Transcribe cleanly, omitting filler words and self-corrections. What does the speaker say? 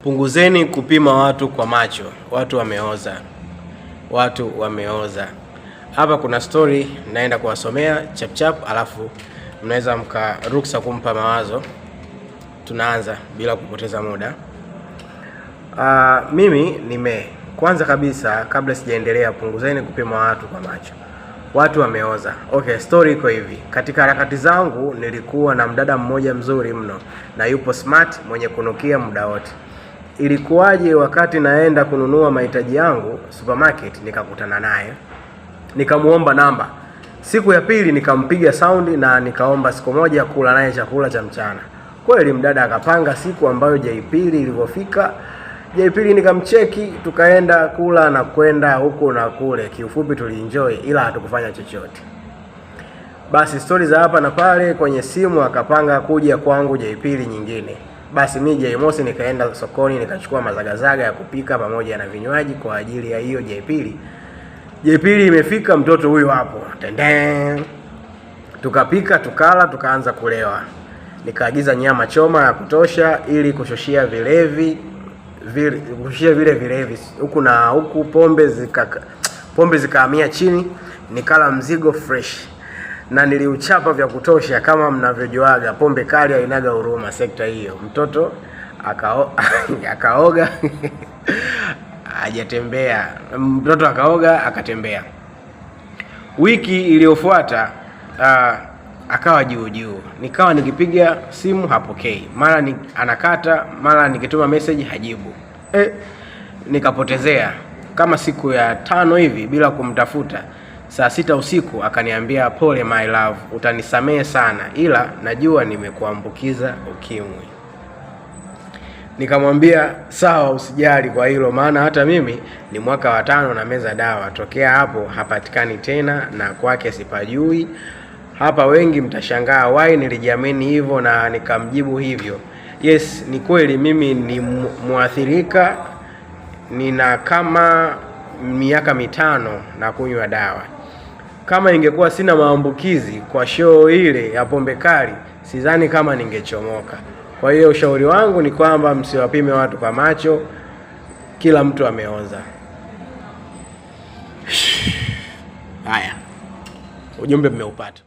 Punguzeni kupima watu kwa macho. Watu wameoza. Hapa kuna story naenda kuwasomea chap alafu mnaweza mkaruksa kumpa mawazo. Tunaanza bila kupoteza muda. Kwanza kabisa kabla sijaendelea, punguzeni kupima watu kwa macho. Watu wameoza. Okay, story iko hivi. Katika harakati zangu nilikuwa na mdada mmoja mzuri mno na yupo smart, mwenye kunukia muda wote. Ilikuwaje wakati naenda kununua mahitaji yangu supermarket nikakutana naye. Nikamuomba namba. Siku ya pili nikampiga sound na nikaomba siku moja kula naye chakula cha mchana. Kweli mdada akapanga siku ambayo Jumapili ilipofika, Jumapili nikamcheki, tukaenda kula na kwenda huko na kule. Kiufupi tulienjoy ila hatukufanya chochote. Basi stori za hapa na pale, kwenye simu akapanga kuja kwangu Jumapili nyingine. Basi mimi Jumamosi nikaenda sokoni nikachukua mazagazaga ya kupika pamoja na vinywaji kwa ajili ya hiyo Jumapili. Jumapili imefika, mtoto huyu hapo. Tendeng. Tukapika, tukala, tukaanza kulewa. Nikaagiza nyama choma ya kutosha ili kushushia vile vilevi huku na huku. Pombe zikahamia chini, nikala mzigo fresh na niliuchapa vya kutosha. Kama mnavyojuaga, pombe kali hainaga huruma sekta hiyo. Mtoto akaoga hajatembea. Mtoto akaoga akatembea. Wiki iliyofuata akawa juu. Nikawa nikipiga simu hapokei, mara anakata, mara nikituma message hajibu. Nikapotezea kama siku ya 5 hivi bila kumtafuta. Saa 6 usiku akaniambia, pole my love, utanisamehe sana ila najua nimekuambukiza ukimwi. Nikamwambia sawa, usijali kwa hilo, maana hata mimi ni mwaka wa 5 na meza dawa. Tokea hapo hapatikani tena na kwake sipajui. Hapa wengi mtashangaa why nilijiamini hivyo na nikamjibu hivyo. Yes, ni kweli mimi ni muathirika. Nina kama miaka 5 na kunywa dawa. Kama ingekuwa sina maambukizi kwa show ile ya pombe kali, sidhani kama ningechomoka. Kwa hiyo ushauri wangu ni kwamba msiwapime watu kwa macho. Kila mtu ameoza. Haya, ujumbe mmeupata.